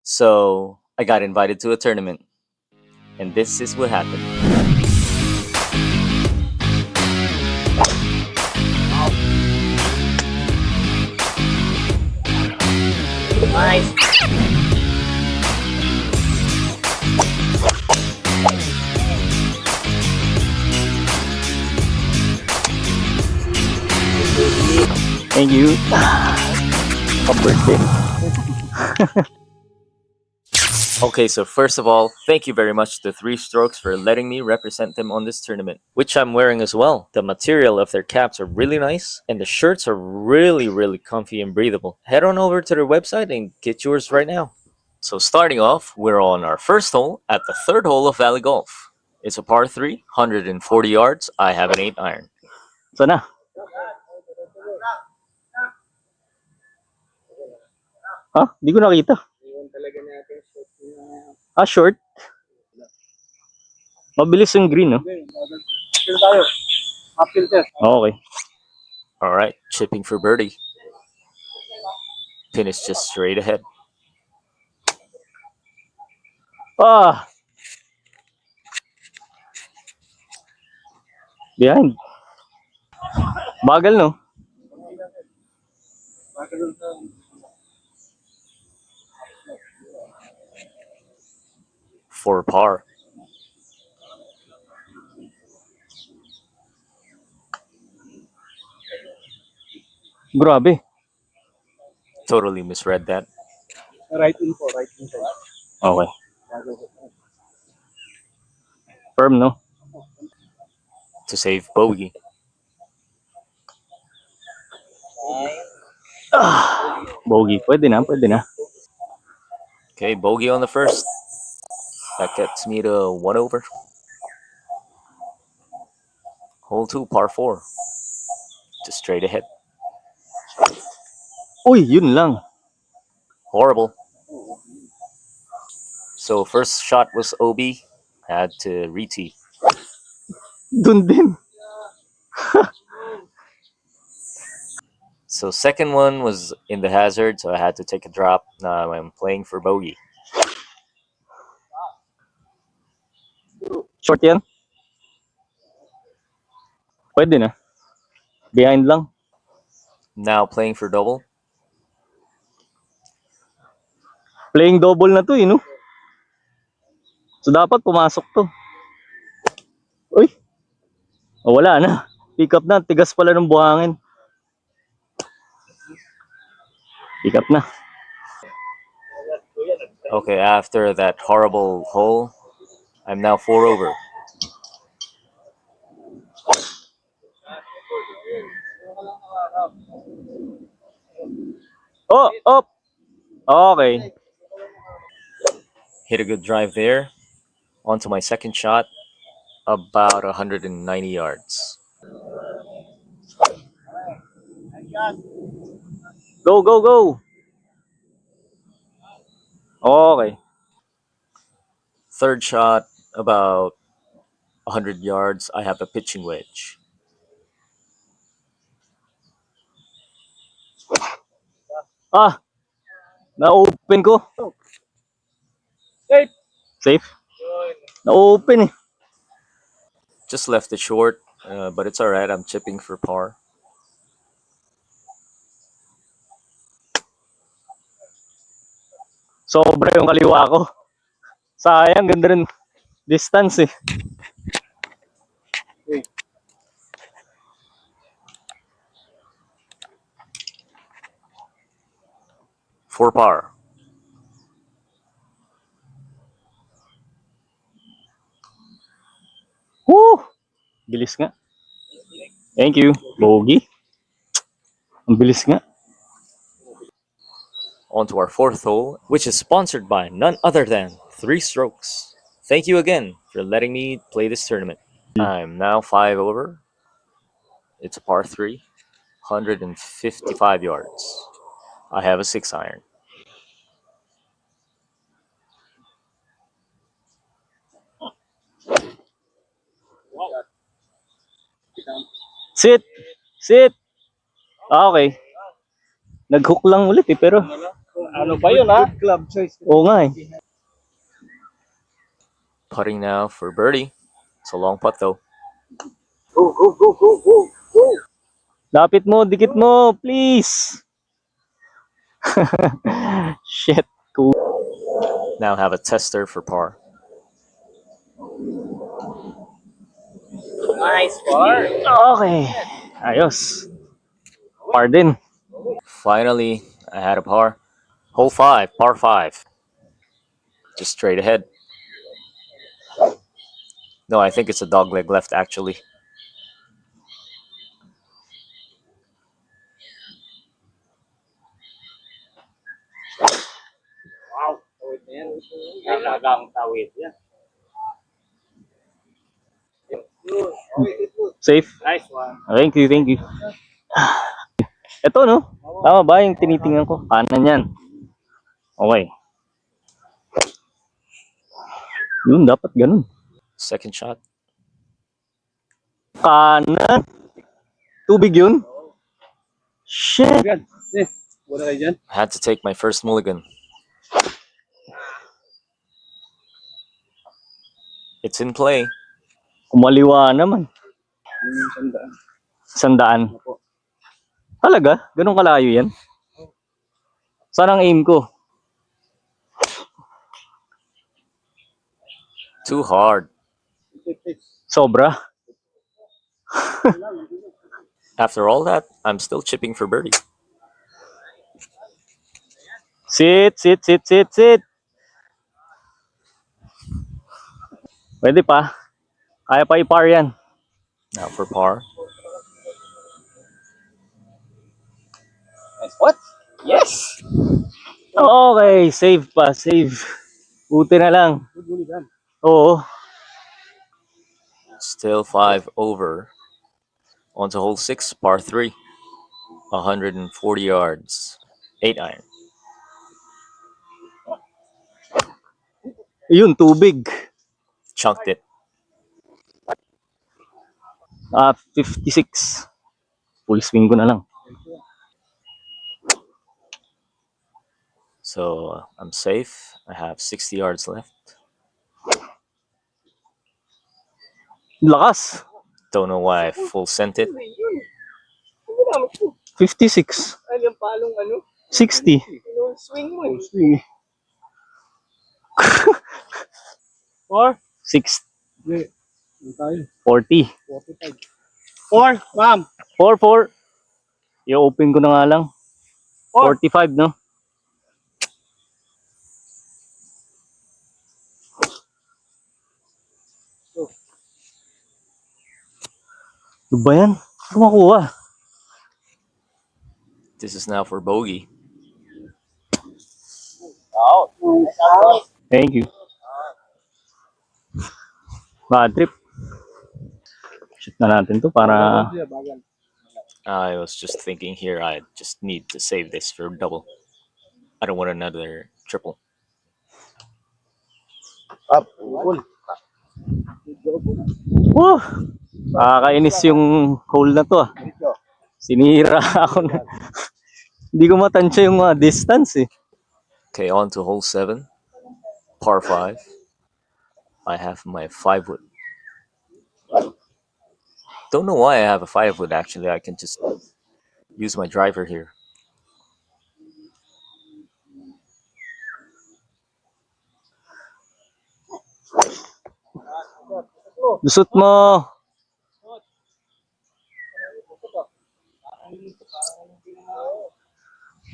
So I got invited to a tournament, and this is what happened. Nice. Thank you. Birthday. Okay, so first of all, thank you very much to Three Strokes for letting me represent them on this tournament, which I'm wearing as well. The material of their caps are really nice, and the shirts are really comfy and breathable. Head on over to their website and get yours right now. So starting off, we're on our first hole at the third hole of Valley Golf. It's a par 3, 140 yards. I have an 8 iron. Sana? Ha? Di ko nakita. Short? Mabilis yung green, no? Okay. Alright, chipping for birdie. Pin is just straight ahead. Behind. Bagal, no? For par. Grabe. Totally misread that. Right info. Okay. Firm, no? To save bogey. Bogey. Pwede na. Okay, bogey on the first. That gets me to 1 over. Hole 2, par 4. Just straight ahead. Uy, yun lang. Horrible. So first shot was OB. Had to re-tee. Dun din. So second one was in the hazard, so I had to take a drop. Now I'm playing for bogey. Short yan? Pwede na. Behind lang. Now playing for double. Playing double na to, no? So dapat pumasok to. Uy. Wala na. Pick up na. Tigas pala ng buhangin. Pick up na. Okay, after that horrible hole, I'm now 4 over. Oh, up. Okay. Hit a good drive there. Onto my second shot, about 190 yards. Go. Okay. Third shot, about 100 yards. I have a pitching wedge. Na-open ko. Safe? Na-open eh. Just left it short, but it's alright. I'm chipping for par. Sobra yung kaliwa ko. Sayang, ganda rin distance eh. For par. Woo! Bilis nga. Thank you. Bogey. Ang bilis nga. On to our fourth hole, which is sponsored by none other than Three Strokes. Thank you again for letting me play this tournament. I'm now 5 over. It's a par 3, 155 yards. I have a 6 iron. Sit. Okay. Nag-hook lang ulit eh, pero Ano ba yun, ha? Club choice. Oo nga eh. Putting now for birdie. It's a long putt though. Lapit mo, dikit mo, please. Shit. Cool. Now have a tester for par. Nice par. Okay. Ayos. Par din. Finally, I had a par. Hole 5, par 5. Just straight ahead. No, I think it's a dogleg left actually. Wow. Tawid na yan. Talagang tawid yan. Safe? Nice one. Thank you, thank you. Ito, no? Tama ba yung tinitingnan ko? Kanan yan. Okay. Yun, dapat ganun. Second shot. Kanan? Tubig yun? Shit. Had to take my first mulligan. It's in play. Kumaliwa naman. Sandaan. Talaga? Ganun kalayo yan? Saan ang aim ko? Too hard. Sobra. After all that, I'm still chipping for birdie. Sit, sit, sit, sit, sit. Pwede pa. Kaya pa i-par yan. Now for par. What? Yes! Okay, save pa, save. Buti na lang. Oo. Still 5 over. On to hole 6, par 3. 140 yards. 8 iron. Yun, tubig. Chunked it. 56. Full swing ko na lang. So I'm safe. I have 60 yards left. Lakas. Don't know why I full sent it. 56. 60. Swing mo. Swing. 6. 40. 4, ma'am. 4. I-open ko na nga lang. 45, no? Ano ba yan? Kumakuha. This is now for bogey. Thank you. Bad trip. Shoot na natin to para... I was just thinking here I just need to save this for double. I don't want another triple. Woo! Nakakainis yung hole na to, ah. Sinira ako na. Hindi ko matansya yung distance eh. Okay, on to hole 7. Par 5. I have my 5 wood. Don't know why I have a 5 wood actually. I can just use my driver here. Lusot mo.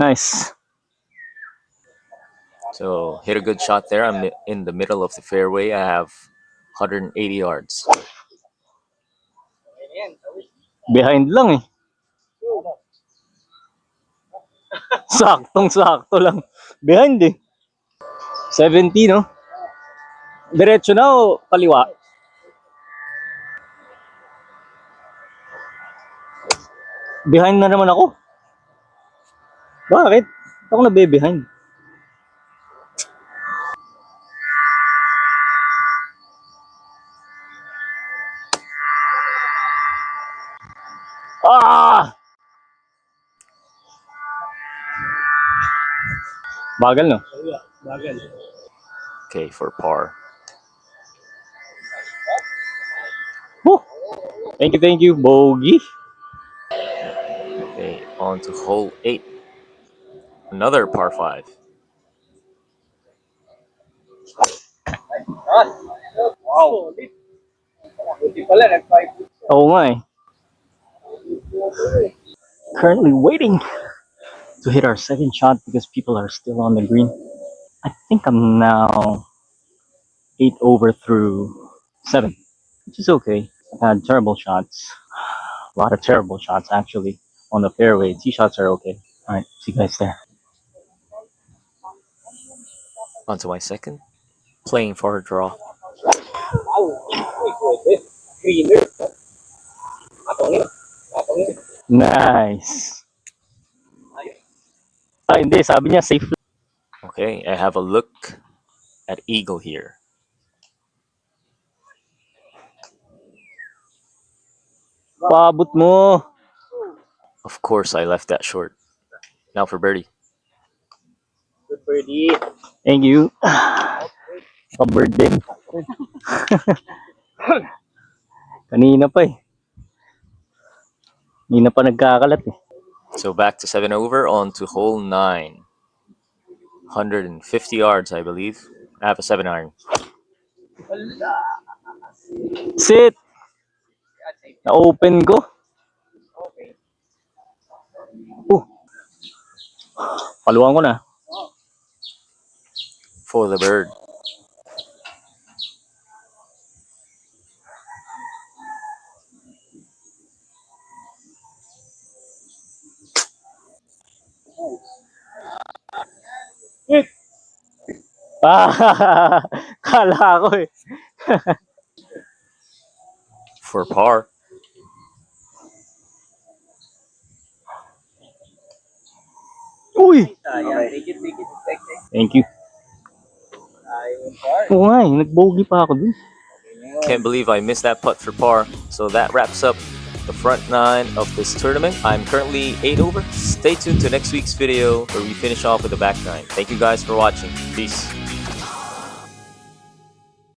Nice. So hit a good shot there. I'm in the middle of the fairway. I have 180 yards. Behind lang eh. Saktong-sakto lang. Behind eh. 70, no? Diretso na o kaliwa? Behind na naman ako. Bakit? Ako nabe-behind. Ah! Bagal, no? Okay, for par. Woo! Thank you, bogey. Okay, on to hole 8. Another par 5. Oo nga eh. Currently waiting to hit our second shot because people are still on the green. I think I'm now 8 over through 7, which is okay. I've had terrible shots. A lot of terrible shots actually on the fairway. Tee shots are okay. Alright, see you guys there. On to my second. Playing for a draw. Nice. Ah, hindi. Sabi niya safe. Okay, I have a look at Eagle here. Paabot mo. Of course, I left that short. Now for birdie. Good birdie. Thank you. Pa-birthday. Kanina pa eh. Kanina pa nagkakalat eh. So back to 7 over, on to hole 9. 150 yards, I believe. I have a 7 iron. Sit! Na-open ko. Paluan ko na. For the bird. Ah, kala ko eh. For par. Uy! Thank you. Oo nga eh, nag-bogey pa ako dun. Can't believe I missed that putt for par. So that wraps up the front 9 of this tournament. I'm currently 8 over. Stay tuned to next week's video where we finish off with the back 9. Thank you guys for watching. Peace.